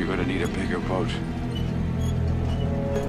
You're gonna need a bigger boat.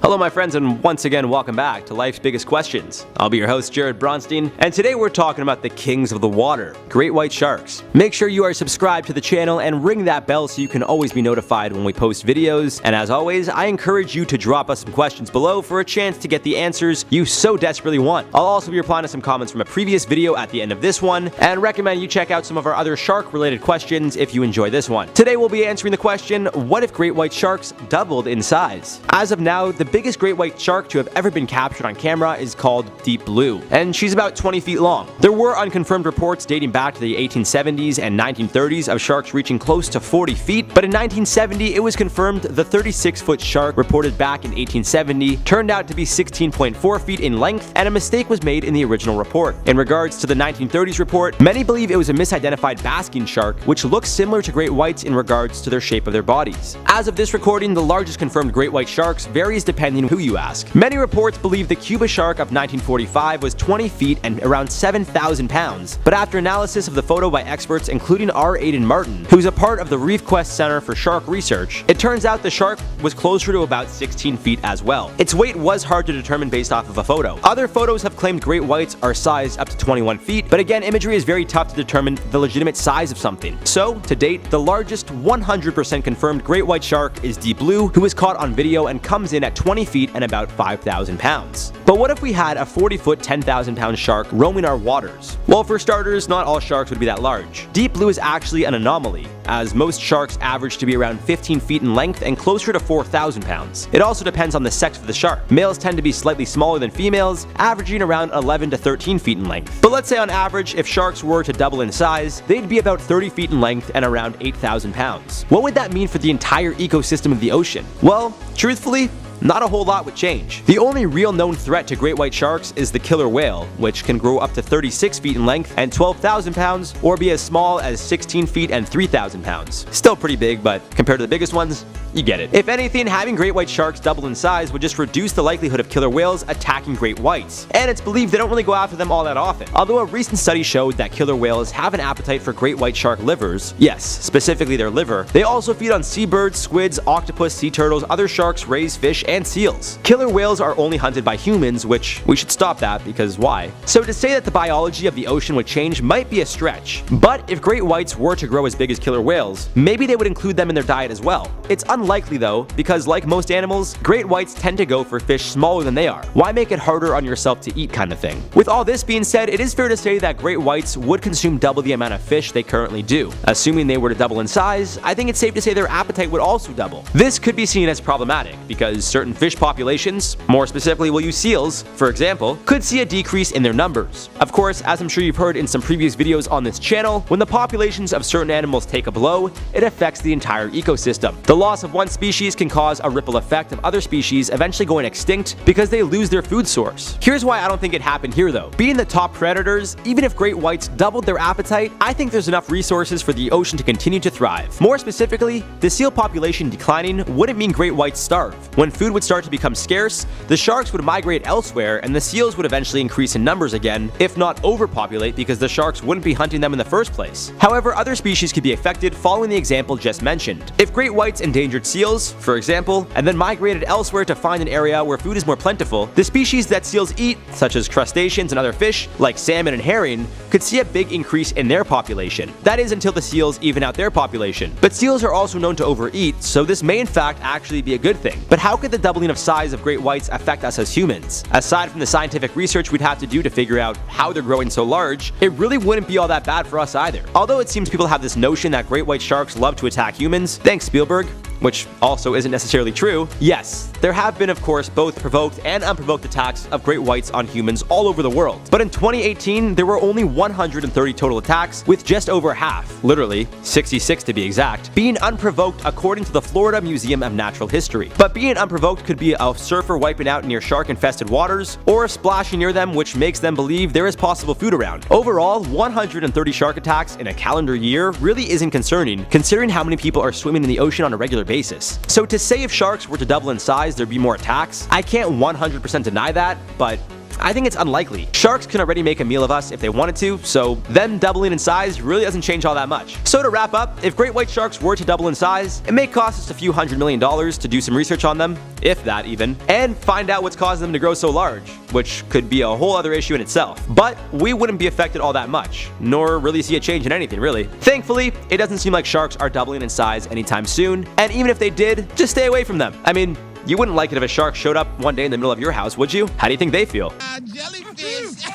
Hello my friends, and once again welcome back to Life's Biggest Questions. I'll be your host Jared Bronstein, and today we're talking about the kings of the water, great white sharks. Make sure you are subscribed to the channel and ring that bell so you can always be notified when we post videos, and as always, I encourage you to drop us some questions below for a chance to get the answers you so desperately want. I'll also be replying to some comments from a previous video at the end of this one, and recommend you check out some of our other shark related questions if you enjoy this one. Today we'll be answering the question, what if great white sharks doubled in size? As of now, the biggest great white shark to have ever been captured on camera is called Deep Blue, and she's about 20 feet long. There were unconfirmed reports dating back to the 1870s and 1930s of sharks reaching close to 40 feet, but in 1970 it was confirmed the 36-foot shark reported back in 1870 turned out to be 16.4 feet in length, and a mistake was made in the original report. In regards to the 1930s report, many believe it was a misidentified basking shark, which looks similar to great whites in regards to their shape of their bodies. As of this recording, the largest confirmed great white sharks varies depending who you ask. Many reports believe the Cuba shark of 1945 was 20 feet and around 7,000 pounds, but after analysis of the photo by experts including R. Aidan Martin, who's a part of the ReefQuest Center for Shark Research, it turns out the shark was closer to about 16 feet as well. Its weight was hard to determine based off of a photo. Other photos have claimed great whites are sized up to 21 feet, but again, imagery is very tough to determine the legitimate size of something. So, to date, the largest 100% confirmed great white shark is Deep Blue, who was caught on video and comes in at 20 feet and about 5,000 pounds. But what if we had a 40-foot, 10,000-pound shark roaming our waters? Well, for starters, not all sharks would be that large. Deep Blue is actually an anomaly, as most sharks average to be around 15 feet in length and closer to 4,000 pounds. It also depends on the sex of the shark. Males tend to be slightly smaller than females, averaging around 11 to 13 feet in length. But let's say on average, if sharks were to double in size, they'd be about 30 feet in length and around 8,000 pounds. What would that mean for the entire ecosystem of the ocean? Well, truthfully, not a whole lot would change. The only real known threat to great white sharks is the killer whale, which can grow up to 36 feet in length and 12,000 pounds, or be as small as 16 feet and 3,000 pounds. Still pretty big, but compared to the biggest ones, you get it. If anything, having great white sharks double in size would just reduce the likelihood of killer whales attacking great whites, and it's believed they don't really go after them all that often. Although a recent study showed that killer whales have an appetite for great white shark livers, yes, specifically their liver, they also feed on seabirds, squids, octopus, sea turtles, other sharks, rays, fish, and seals. Killer whales are only hunted by humans, which we should stop that because why? So to say that the biology of the ocean would change might be a stretch, but if great whites were to grow as big as killer whales, maybe they would include them in their diet as well. It's unlikely though, because like most animals, great whites tend to go for fish smaller than they are. Why make it harder on yourself to eat kind of thing? With all this being said, it is fair to say that great whites would consume double the amount of fish they currently do. Assuming they were to double in size, I think it's safe to say their appetite would also double. This could be seen as problematic because certain fish populations, more specifically we'll use seals, for example, could see a decrease in their numbers. Of course, as I'm sure you've heard in some previous videos on this channel, when the populations of certain animals take a blow, it affects the entire ecosystem. The loss of one species can cause a ripple effect of other species eventually going extinct because they lose their food source. Here's why I don't think it happened here though. Being the top predators, even if great whites doubled their appetite, I think there's enough resources for the ocean to continue to thrive. More specifically, the seal population declining wouldn't mean great whites starve. When food would start to become scarce, the sharks would migrate elsewhere and the seals would eventually increase in numbers again, if not overpopulate because the sharks wouldn't be hunting them in the first place. However, other species could be affected following the example just mentioned. If great whites endangered seals, for example, and then migrated elsewhere to find an area where food is more plentiful, the species that seals eat, such as crustaceans and other fish, like salmon and herring, could see a big increase in their population. That is until the seals even out their population. But seals are also known to overeat, so this may in fact actually be a good thing. But how could the doubling of size of great whites affect us as humans? Aside from the scientific research we'd have to do to figure out how they're growing so large, it really wouldn't be all that bad for us either. Although it seems people have this notion that great white sharks love to attack humans, thanks Spielberg, which also isn't necessarily true. Yes, there have been of course both provoked and unprovoked attacks of great whites on humans all over the world. But in 2018, there were only 130 total attacks, with just over half, literally 66 to be exact, being unprovoked according to the Florida Museum of Natural History. But being unprovoked could be a surfer wiping out near shark-infested waters, or splashing near them which makes them believe there is possible food around. Overall, 130 shark attacks in a calendar year really isn't concerning, considering how many people are swimming in the ocean on a regular basis. So to say if sharks were to double in size, there'd be more attacks, I can't 100% deny that, but I think it's unlikely. Sharks can already make a meal of us if they wanted to, so them doubling in size really doesn't change all that much. So to wrap up, if great white sharks were to double in size, it may cost us a few $100 million to do some research on them, if that even, and find out what's causing them to grow so large, which could be a whole other issue in itself. But we wouldn't be affected all that much, nor really see a change in anything, really. Thankfully, it doesn't seem like sharks are doubling in size anytime soon, and even if they did, just stay away from them. I mean, you wouldn't like it if a shark showed up one day in the middle of your house, would you? How do you think they feel? Jellyfish!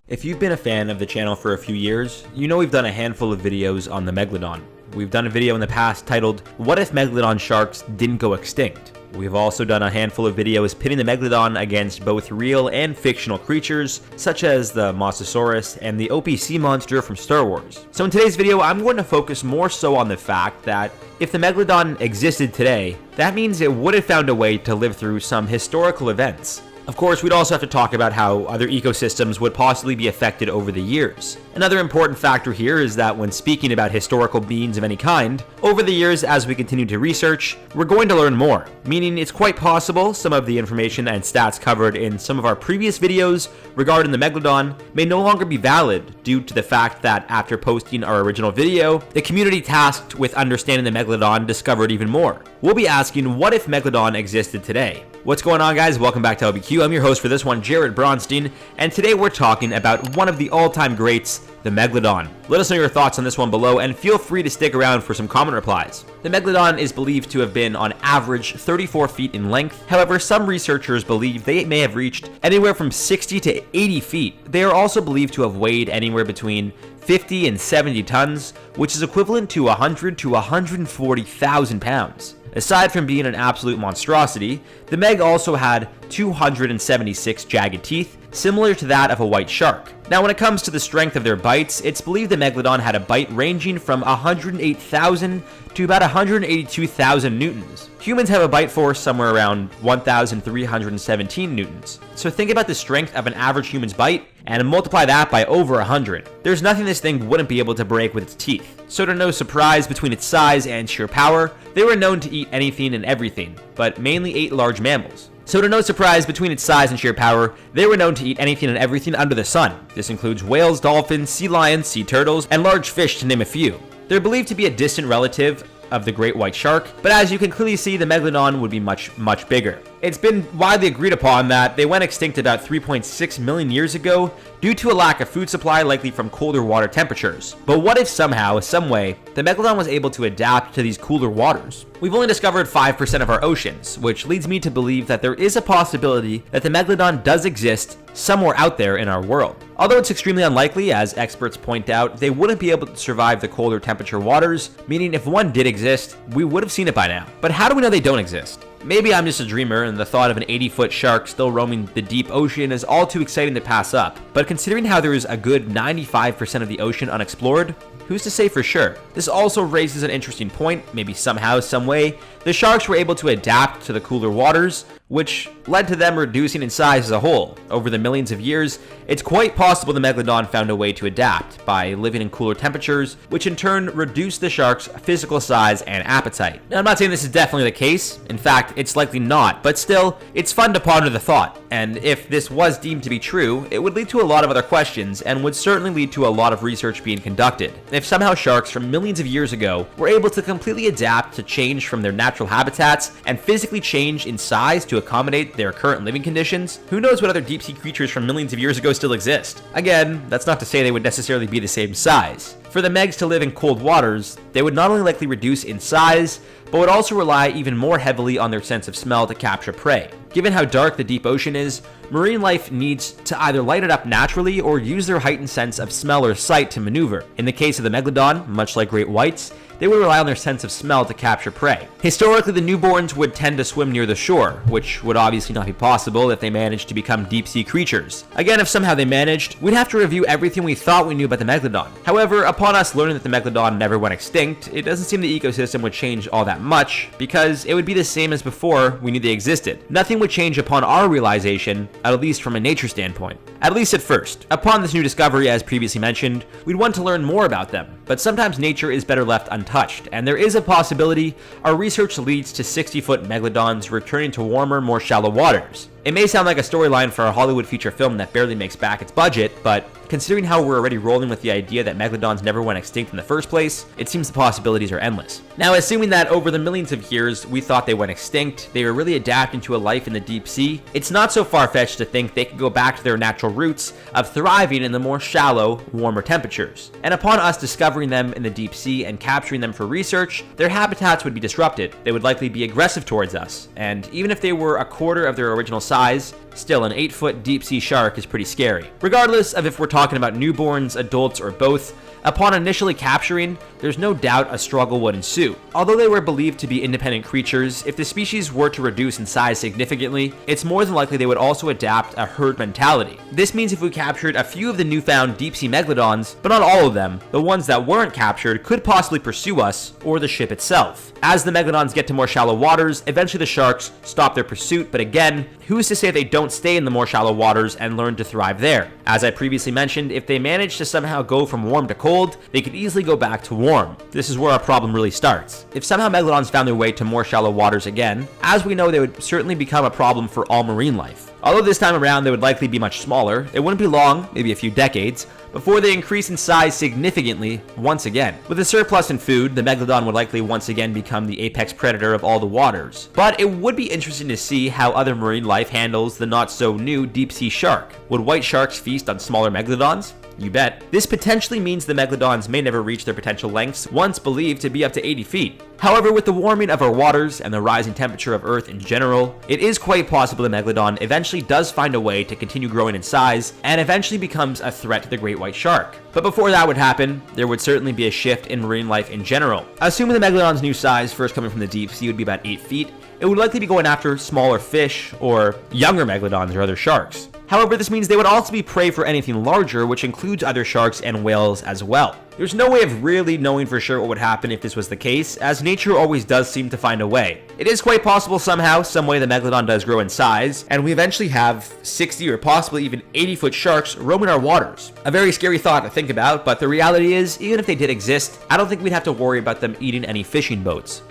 If you've been a fan of the channel for a few years, you know we've done a handful of videos on the Megalodon. We've done a video in the past titled, "What if Megalodon Sharks Didn't Go Extinct?" We've also done a handful of videos pitting the Megalodon against both real and fictional creatures, such as the Mosasaurus and the OPC monster from Star Wars. So in today's video, I'm going to focus more so on the fact that if the Megalodon existed today, that means it would have found a way to live through some historical events. Of course, we'd also have to talk about how other ecosystems would possibly be affected over the years. Another important factor here is that when speaking about historical beings of any kind, over the years as we continue to research, we're going to learn more, meaning it's quite possible some of the information and stats covered in some of our previous videos regarding the Megalodon may no longer be valid due to the fact that after posting our original video, the community tasked with understanding the Megalodon discovered even more. We'll be asking, what if Megalodon existed today? What's going on, guys? Welcome back to LBQ. I'm your host for this one, Jared Bronstein, and today we're talking about one of the all-time greats, the Megalodon. Let us know your thoughts on this one below, and feel free to stick around for some comment replies. The Megalodon is believed to have been on average 34 feet in length. However, some researchers believe they may have reached anywhere from 60 to 80 feet. They are also believed to have weighed anywhere between 50 and 70 tons, which is equivalent to 100 to 140,000 pounds. Aside from being an absolute monstrosity, the Meg also had 276 jagged teeth, similar to that of a white shark. Now, when it comes to the strength of their bites, it's believed the Megalodon had a bite ranging from 108,000 to about 182,000 newtons. Humans have a bite force somewhere around 1,317 newtons. So think about the strength of an average human's bite and multiply that by over 100. There's nothing this thing wouldn't be able to break with its teeth. So to no surprise, between its size and sheer power, they were known to eat anything and everything, but mainly ate large mammals. So to no surprise, between its size and sheer power, they were known to eat anything and everything under the sun. This includes whales, dolphins, sea lions, sea turtles, and large fish, to name a few. They're believed to be a distant relative of the great white shark, but as you can clearly see, the Megalodon would be much bigger. It's been widely agreed upon that they went extinct about 3.6 million years ago due to a lack of food supply, likely from colder water temperatures. But what if somehow, some way, the Megalodon was able to adapt to these cooler waters? We've only discovered 5% of our oceans, which leads me to believe that there is a possibility that the Megalodon does exist somewhere out there in our world. Although it's extremely unlikely, as experts point out, they wouldn't be able to survive the colder temperature waters, meaning if one did exist, we would have seen it by now. But how do we know they don't exist? Maybe I'm just a dreamer and the thought of an 80-foot shark still roaming the deep ocean is all too exciting to pass up, but considering how there is a good 95% of the ocean unexplored, who's to say for sure? This also raises an interesting point. Maybe somehow, some way, the sharks were able to adapt to the cooler waters, which led to them reducing in size as a whole. Over the millions of years, it's quite possible the Megalodon found a way to adapt by living in cooler temperatures, which in turn reduced the shark's physical size and appetite. Now, I'm not saying this is definitely the case. In fact, it's likely not, but still, it's fun to ponder the thought. And if this was deemed to be true, it would lead to a lot of other questions and would certainly lead to a lot of research being conducted. If somehow sharks from millions of years ago were able to completely adapt to change from their natural habitats and physically change in size to accommodate their current living conditions, who knows what other deep-sea creatures from millions of years ago still exist? Again, that's not to say they would necessarily be the same size. For the Megs to live in cold waters, they would not only likely reduce in size, but would also rely even more heavily on their sense of smell to capture prey. Given how dark the deep ocean is, marine life needs to either light it up naturally or use their heightened sense of smell or sight to maneuver. In the case of the Megalodon, much like great whites, they would rely on their sense of smell to capture prey. Historically, the newborns would tend to swim near the shore, which would obviously not be possible if they managed to become deep-sea creatures. Again, if somehow they managed, we'd have to review everything we thought we knew about the Megalodon. However, upon us learning that the Megalodon never went extinct, it doesn't seem the ecosystem would change all that much, because it would be the same as before we knew they existed. Nothing would change upon our realization, at least from a nature standpoint. At least at first. Upon this new discovery, as previously mentioned, we'd want to learn more about them, but sometimes nature is better left untouched, and there is a possibility our research leads to 60-foot megalodons returning to warmer, more shallow waters. It may sound like a storyline for a Hollywood feature film that barely makes back its budget, but considering how we're already rolling with the idea that megalodons never went extinct in the first place, it seems the possibilities are endless. Now, assuming that over the millions of years we thought they went extinct, they were really adapting to a life in the deep sea, it's not so far-fetched to think they could go back to their natural roots of thriving in the more shallow, warmer temperatures. And upon us discovering them in the deep sea and capturing them for research, their habitats would be disrupted. They would likely be aggressive towards us, and even if they were a quarter of their original size, still an 8-foot deep-sea shark is pretty scary. Regardless of if we're talking about newborns, adults, or both, upon initially capturing, there's no doubt a struggle would ensue. Although they were believed to be independent creatures, if the species were to reduce in size significantly, it's more than likely they would also adapt a herd mentality. This means if we captured a few of the newfound deep-sea megalodons, but not all of them, the ones that weren't captured could possibly pursue us or the ship itself. As the megalodons get to more shallow waters, eventually the sharks stop their pursuit, but again, who's to say they don't stay in the more shallow waters and learn to thrive there? As I previously mentioned, if they manage to somehow go from warm to cold, they could easily go back to warm. This is where our problem really starts. If somehow megalodons found their way to more shallow waters again, as we know, they would certainly become a problem for all marine life. Although this time around they would likely be much smaller, it wouldn't be long, maybe a few decades, before they increase in size significantly once again. With a surplus in food, the megalodon would likely once again become the apex predator of all the waters. But it would be interesting to see how other marine life handles the not-so-new deep-sea shark. Would white sharks feast on smaller megalodons? You bet. This potentially means the megalodons may never reach their potential lengths, once believed to be up to 80 feet. However, with the warming of our waters and the rising temperature of Earth in general, it is quite possible the megalodon eventually does find a way to continue growing in size and eventually becomes a threat to the great white shark. But before that would happen, there would certainly be a shift in marine life in general. Assuming the megalodon's new size, first coming from the deep sea, would be about 8 feet, it would likely be going after smaller fish or younger megalodons or other sharks. However, this means they would also be prey for anything larger, which includes other sharks and whales as well. There's no way of really knowing for sure what would happen if this was the case, as nature always does seem to find a way. It is quite possible somehow, some way the megalodon does grow in size, and we eventually have 60 or possibly even 80-foot sharks roaming our waters. A very scary thought to think about, but the reality is, even if they did exist, I don't think we'd have to worry about them eating any fishing boats.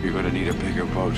You're gonna need a bigger boat.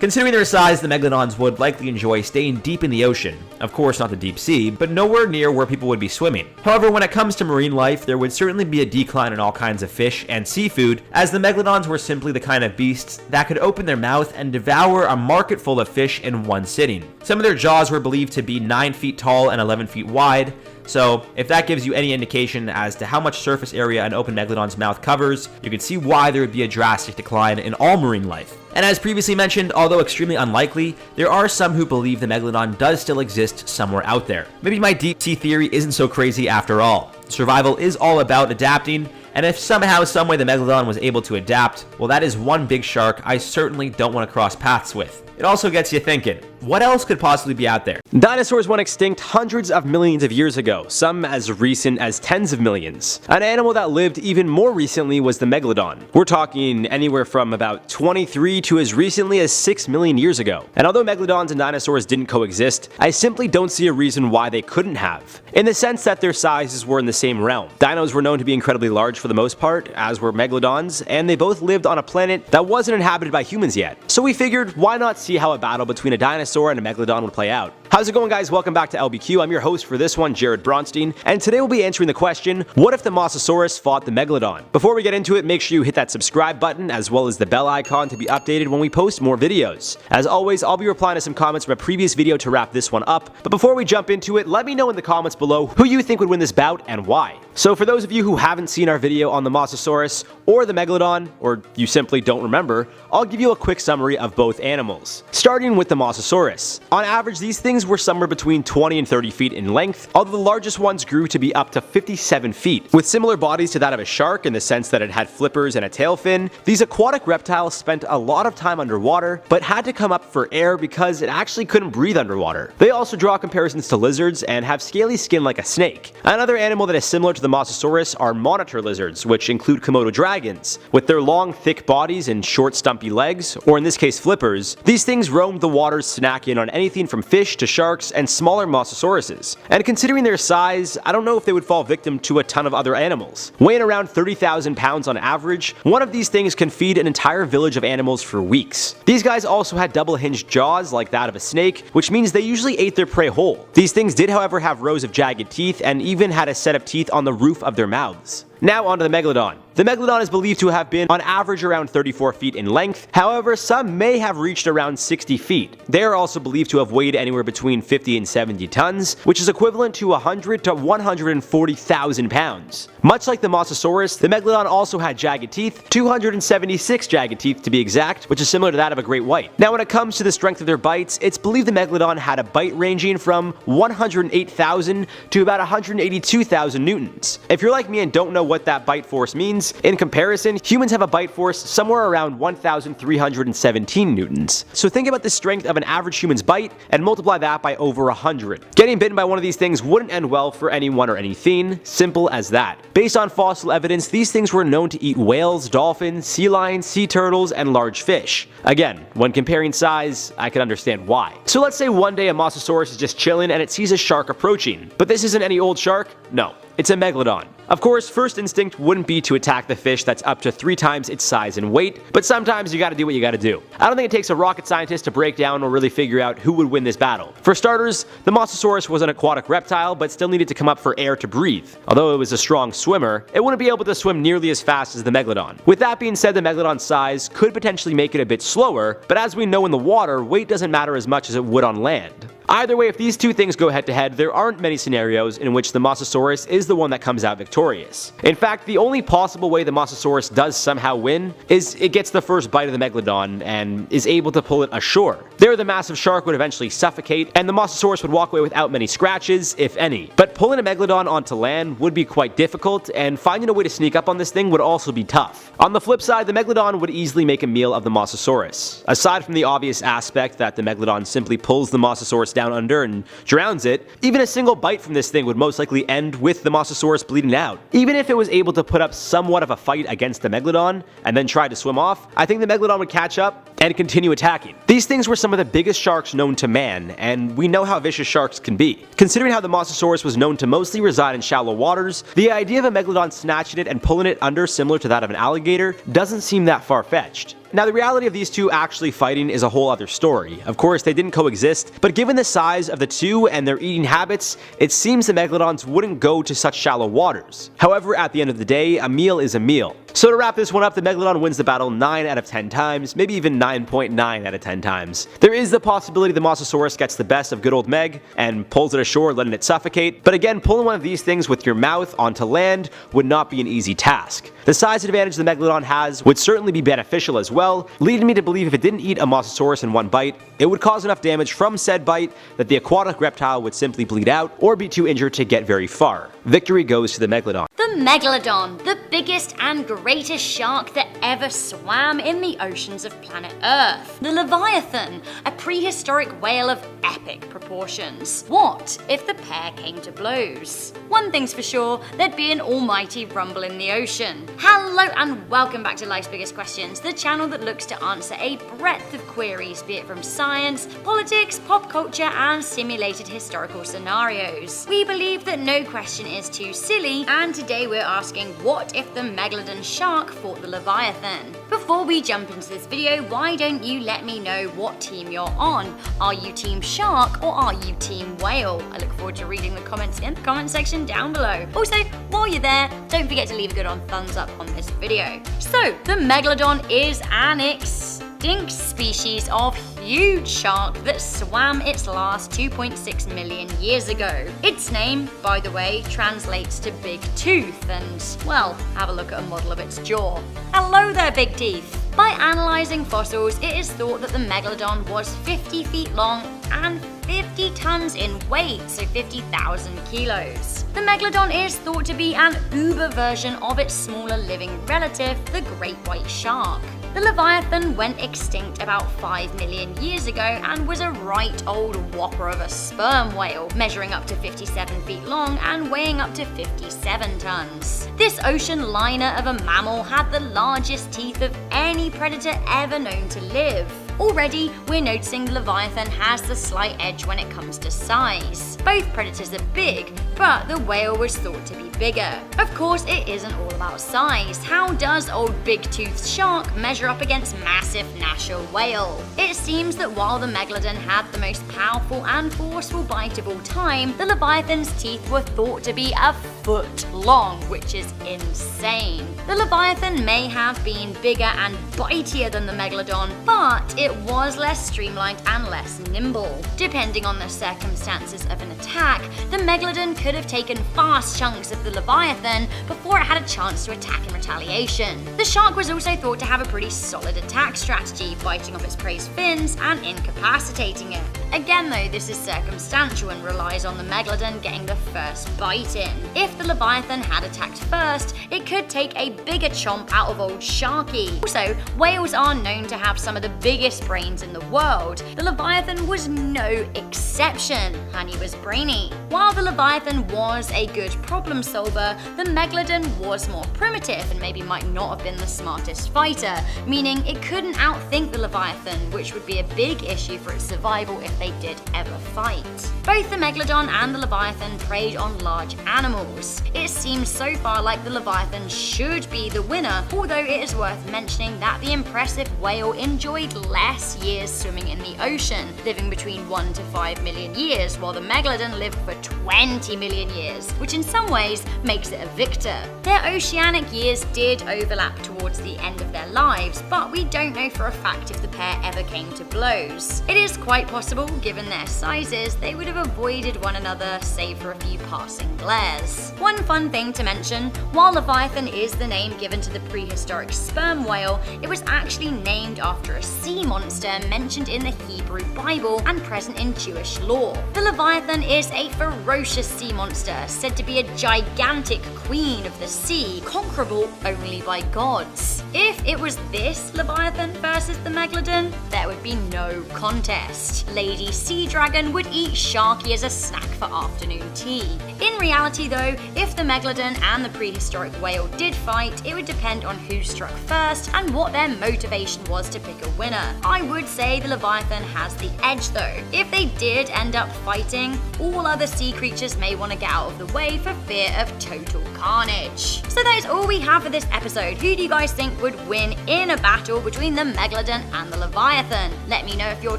Considering their size, the megalodons would likely enjoy staying deep in the ocean. Of course, not the deep sea, but nowhere near where people would be swimming. However, when it comes to marine life, there would certainly be a decline in all kinds of fish and seafood, as the megalodons were simply the kind of beasts that could open their mouth and devour a market full of fish in one sitting. Some of their jaws were believed to be 9 feet tall and 11 feet wide, so if that gives you any indication as to how much surface area an open megalodon's mouth covers, you can see why there would be a drastic decline in all marine life. And as previously mentioned, although extremely unlikely, there are some who believe the megalodon does still exist somewhere out there. Maybe my deep sea theory isn't so crazy after all. Survival is all about adapting, and if somehow, someway the megalodon was able to adapt, well, that is one big shark I certainly don't want to cross paths with. It also gets you thinking, what else could possibly be out there? Dinosaurs went extinct hundreds of millions of years ago, some as recent as tens of millions. An animal that lived even more recently was the Megalodon. We're talking anywhere from about 23 to as recently as 6 million years ago. And although Megalodons and dinosaurs didn't coexist, I simply don't see a reason why they couldn't have, in the sense that their sizes were in the same realm. Dinos were known to be incredibly large for the most part, as were Megalodons, and they both lived on a planet that wasn't inhabited by humans yet. So we figured, why not see how a battle between a dinosaur and a Megalodon would play out. How's it going, guys? Welcome back to LBQ. I'm your host for this one, Jared Bronstein, and today we'll be answering the question, what if the Mosasaurus fought the Megalodon? Before we get into it, make sure you hit that subscribe button as well as the bell icon to be updated when we post more videos. As always, I'll be replying to some comments from a previous video to wrap this one up, but before we jump into it, let me know in the comments below who you think would win this bout and why. So for those of you who haven't seen our video on the Mosasaurus or the Megalodon, or you simply don't remember, I'll give you a quick summary of both animals. Starting with the Mosasaurus. On average, these things were somewhere between 20 and 30 feet in length, although the largest ones grew to be up to 57 feet. With similar bodies to that of a shark in the sense that it had flippers and a tail fin, these aquatic reptiles spent a lot of time underwater, but had to come up for air because it actually couldn't breathe underwater. They also draw comparisons to lizards and have scaly skin like a snake. Another animal that is similar to the Mosasaurus are monitor lizards, which include Komodo dragons. With their long, thick bodies and short, stumpy legs, or in this case flippers, these things roamed the waters snacking on anything from fish to sharks and smaller Mosasauruses. And considering their size, I don't know if they would fall victim to a ton of other animals. Weighing around 30,000 pounds on average, one of these things can feed an entire village of animals for weeks. These guys also had double-hinged jaws like that of a snake, which means they usually ate their prey whole. These things did, however, have rows of jagged teeth and even had a set of teeth on the roof of their mouths. Now onto the Megalodon. The Megalodon is believed to have been on average around 34 feet in length, however some may have reached around 60 feet. They are also believed to have weighed anywhere between 50 and 70 tons, which is equivalent to 100 to 140,000 pounds. Much like the Mosasaurus, the Megalodon also had jagged teeth, 276 jagged teeth to be exact, which is similar to that of a great white. Now when it comes to the strength of their bites, it's believed the Megalodon had a bite ranging from 108,000 to about 182,000 newtons. If you're like me and don't know what that bite force means, in comparison, humans have a bite force somewhere around 1,317 newtons. So think about the strength of an average human's bite and multiply that by over 100. Getting bitten by one of these things wouldn't end well for anyone or anything, simple as that. Based on fossil evidence, these things were known to eat whales, dolphins, sea lions, sea turtles, and large fish. Again, when comparing size, I can understand why. So let's say one day a Mosasaurus is just chilling and it sees a shark approaching. But this isn't any old shark? No, it's a Megalodon. Of course, first instinct wouldn't be to attack the fish that's up to 3 times its size and weight, but sometimes you gotta do what you gotta do. I don't think it takes a rocket scientist to break down or really figure out who would win this battle. For starters, the Mosasaurus was an aquatic reptile, but still needed to come up for air to breathe. Although it was a strong swimmer, it wouldn't be able to swim nearly as fast as the Megalodon. With that being said, the Megalodon's size could potentially make it a bit slower, but as we know in the water, weight doesn't matter as much as it would on land. Either way, if these two things go head to head, there aren't many scenarios in which the Mosasaurus is the one that comes out victorious. In fact, the only possible way the Mosasaurus does somehow win is it gets the first bite of the Megalodon and is able to pull it ashore. There, the massive shark would eventually suffocate, and the Mosasaurus would walk away without many scratches, if any. But pulling a Megalodon onto land would be quite difficult, and finding a way to sneak up on this thing would also be tough. On the flip side, the Megalodon would easily make a meal of the Mosasaurus. Aside from the obvious aspect that the Megalodon simply pulls the Mosasaurus down under and drowns it, even a single bite from this thing would most likely end with the Mosasaurus bleeding out. Even if it was able to put up somewhat of a fight against the Megalodon and then try to swim off, I think the Megalodon would catch up and continue attacking. These things were some of the biggest sharks known to man, and we know how vicious sharks can be. Considering how the Mosasaurus was known to mostly reside in shallow waters, the idea of a Megalodon snatching it and pulling it under similar to that of an alligator doesn't seem that far-fetched. Now, the reality of these two actually fighting is a whole other story. Of course, they didn't coexist, but given the size of the two and their eating habits, it seems the Megalodons wouldn't go to such shallow waters. However, at the end of the day, a meal is a meal. So to wrap this one up, the Megalodon wins the battle 9 out of 10 times, maybe even 9.9 out of 10 times. There is the possibility the Mosasaurus gets the best of good old Meg and pulls it ashore, letting it suffocate, but again, pulling one of these things with your mouth onto land would not be an easy task. The size advantage the Megalodon has would certainly be beneficial as well, leading me to believe if it didn't eat a Mosasaurus in one bite, it would cause enough damage from said bite that the aquatic reptile would simply bleed out or be too injured to get very far. Victory goes to the Megalodon. The Megalodon, the biggest and greatest shark that ever swam in the oceans of planet Earth. The Leviathan, a prehistoric whale of epic proportions. What if the pair came to blows? One thing's for sure, there'd be an almighty rumble in the ocean. Hello and welcome back to Life's Biggest Questions, the channel that looks to answer a breadth of queries, be it from science, politics, pop culture, and simulated historical scenarios. We believe that no question is too silly, and today we're asking, what if the Megalodon shark fought the Leviathan? Before we jump into this video, why don't you let me know what team you're on? Are you team shark or are you team whale? I look forward to reading the comments in the comment section down below. Also, while you're there, don't forget to leave a good thumbs up on this video. So, the Megalodon is an extinct species of huge shark that swam its last 2.6 million years ago. Its name, by the way, translates to big tooth and, well, have a look at a model of its jaw. Hello there, big teeth! By analysing fossils, it is thought that the Megalodon was 50 feet long and 50 tons in weight, so 50,000 kilos. The Megalodon is thought to be an uber version of its smaller living relative, the great white shark. The Leviathan went extinct about 5 million years ago and was a right old whopper of a sperm whale, measuring up to 57 feet long and weighing up to 57 tons. This ocean liner of a mammal had the largest teeth of any predator ever known to live. Already, we're noticing the Leviathan has the slight edge when it comes to size. Both predators are big, but the whale was thought to be bigger. Of course, it isn't all about size. How does old big-toothed shark measure up against massive Nasher whale? It seems that while the Megalodon had the most powerful and forceful bite of all time, the Leviathan's teeth were thought to be a foot long, which is insane. The Leviathan may have been bigger and bitier than the Megalodon, but it was less streamlined and less nimble. Depending on the circumstances of an attack, the Megalodon could have taken fast chunks of the Leviathan before it had a chance to attack in retaliation. The shark was also thought to have a pretty solid attack strategy, biting off its prey's fins and incapacitating it. Again though, this is circumstantial and relies on the Megalodon getting the first bite in. If the Leviathan had attacked first, it could take a bigger chomp out of old Sharky. Also, whales are known to have some of the biggest brains in the world. The Leviathan was no exception, and he was brainy. While the Leviathan was a good problem solver, the Megalodon was more primitive and maybe might not have been the smartest fighter, meaning it couldn't outthink the Leviathan, which would be a big issue for its survival if they did ever fight. Both the Megalodon and the Leviathan preyed on large animals. It seems so far like the Leviathan should be the winner, although it is worth mentioning that the impressive whale enjoyed less years swimming in the ocean, living between 1 to 5 million years, while the Megalodon lived for 20 million years, which in some ways makes it a victor. Their oceanic years did overlap towards the end of their lives, but we don't know for a fact if the pair ever came to blows. It is quite possible, given their sizes, they would have avoided one another save for a few passing glares. One fun thing to mention, while Leviathan is the name given to the prehistoric sperm whale, it was actually named after a sea monster mentioned in the Hebrew Bible and present in Jewish lore. The Leviathan is a ferocious sea monster, said to be a gigantic queen of the sea, conquerable only by gods. If it was this Leviathan versus the Megalodon, there would be no contest. Lady Sea Dragon would eat Sharky as a snack for afternoon tea. In reality though, if the Megalodon and the prehistoric whale did fight, it would depend on who struck first and what their motivation was to pick a winner. I would say the Leviathan has the edge though. If they did end up fighting, all other sea creatures may want to get out of the way for fear of total carnage. So that is all we have for this episode. Who do you guys think would win in a battle between the Megalodon and the Leviathan? Let me know if you're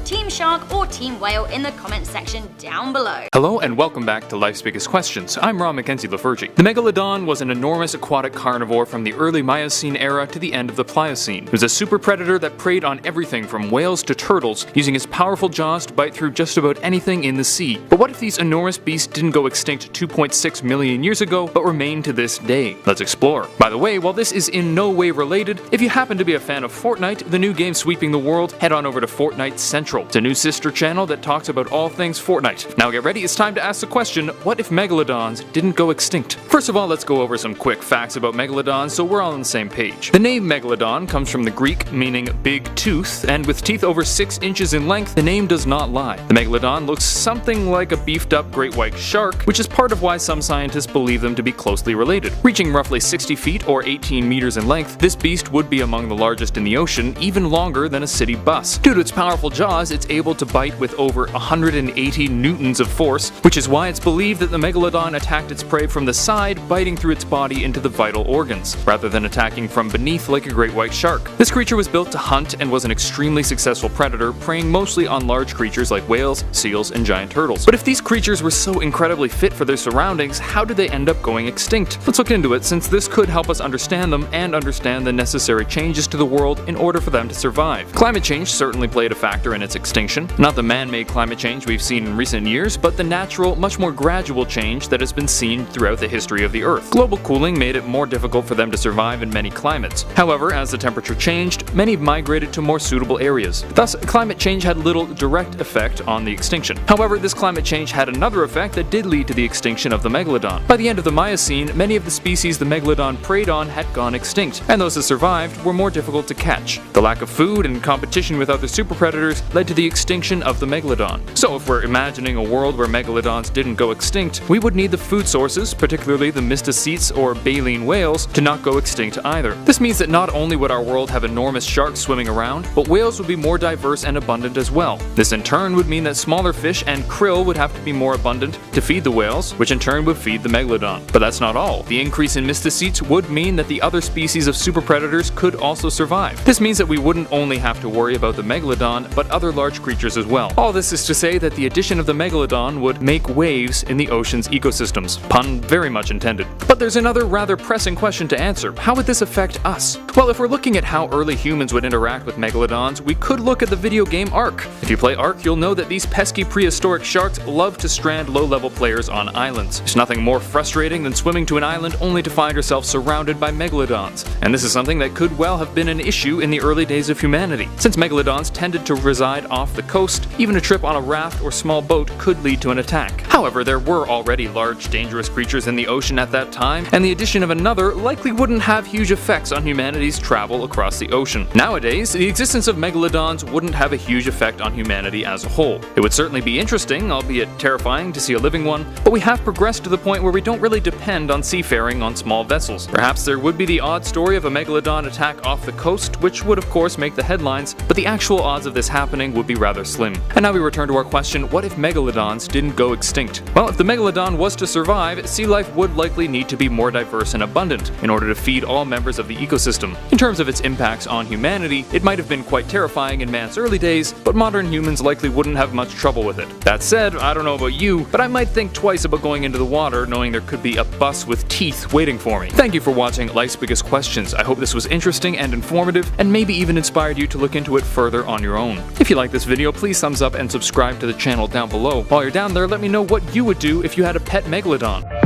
Team Shark or Team Whale in the comments section down below. Hello and welcome back to Life's Biggest Questions. I'm Ron Mackenzie Lafergie. The Megalodon was an enormous aquatic carnivore from the early Miocene era to the end of the Pliocene. It was a super predator that preyed on everything from whales to turtles, using its powerful jaws to bite through just about anything in the sea. But what if these enormous beasts didn't go extinct 2.6 million years ago, but remain to this day? Let's explore. By the way, while this is in no way related, if you happen to be a fan of Fortnite, the new game sweeping the world, head on over to Fortnite Central. It's a new sister channel that talks about all things Fortnite. Now get ready, it's time to ask the question, what if Megalodons didn't go extinct? First of all, let's go over some quick facts about Megalodons so we're all on the same page. The name Megalodon comes from the Greek meaning big tooth, and with teeth over 6 inches in length, the name does not lie. The Megalodon looks something like a beefed up great white shark, which is part of why some scientists believe them to be closely related. Reaching roughly 60 feet or 18 meters in length, this beast would be among the largest in the ocean, even longer than a city bus. Due to its powerful jaws, it's able to bite with with over 180 newtons of force, which is why it's believed that the Megalodon attacked its prey from the side, biting through its body into the vital organs, rather than attacking from beneath like a great white shark. This creature was built to hunt and was an extremely successful predator, preying mostly on large creatures like whales, seals, and giant turtles. But if these creatures were so incredibly fit for their surroundings, how did they end up going extinct? Let's look into it, since this could help us understand them and understand the necessary changes to the world in order for them to survive. Climate change certainly played a factor in its extinction. Not the man-made climate change we've seen in recent years, but the natural, much more gradual change that has been seen throughout the history of the Earth. Global cooling made it more difficult for them to survive in many climates. However, as the temperature changed, many migrated to more suitable areas. Thus, climate change had little direct effect on the extinction. However, this climate change had another effect that did lead to the extinction of the Megalodon. By the end of the Miocene, many of the species the Megalodon preyed on had gone extinct, and those that survived were more difficult to catch. The lack of food and competition with other super predators led to the extinction of the Megalodon. So if we're imagining a world where Megalodons didn't go extinct, we would need the food sources, particularly the mysticetes or baleen whales, to not go extinct either. This means that not only would our world have enormous sharks swimming around, but whales would be more diverse and abundant as well. This in turn would mean that smaller fish and krill would have to be more abundant to feed the whales, which in turn would feed the Megalodon. But that's not all. The increase in mysticetes would mean that the other species of super predators could also survive. This means that we wouldn't only have to worry about the Megalodon, but other large creatures as well. All this is to say that the addition of the Megalodon would make waves in the ocean's ecosystems. Pun very much intended. But there's another rather pressing question to answer. How would this affect us? Well, if we're looking at how early humans would interact with Megalodons, we could look at the video game Ark. If you play Ark, you'll know that these pesky prehistoric sharks love to strand low-level players on islands. There's nothing more frustrating than swimming to an island only to find yourself surrounded by Megalodons. And this is something that could well have been an issue in the early days of humanity. Since Megalodons tended to reside off the coast, even a trip on a raft or small boat could lead to an attack. However, there were already large, dangerous creatures in the ocean at that time, and the addition of another likely wouldn't have huge effects on humanity's travel across the ocean. Nowadays, the existence of Megalodons wouldn't have a huge effect on humanity as a whole. It would certainly be interesting, albeit terrifying, to see a living one, but we have progressed to the point where we don't really depend on seafaring on small vessels. Perhaps there would be the odd story of a Megalodon attack off the coast, which would of course make the headlines, but the actual odds of this happening would be rather slim. And now we return to our question, what if Megalodons didn't go extinct? Well, if the Megalodon was to survive, sea life would likely need to be more diverse and abundant in order to feed all members of the ecosystem. In terms of its impacts on humanity, it might have been quite terrifying in man's early days, but modern humans likely wouldn't have much trouble with it. That said, I don't know about you, but I might think twice about going into the water knowing there could be a bus with teeth waiting for me. Thank you for watching Life's Biggest Questions. I hope this was interesting and informative, and maybe even inspired you to look into it further on your own. If you like this video, please thumbs up and subscribe to the channel down below. While you're down there, let me know what you would do if you had a pet Megalodon.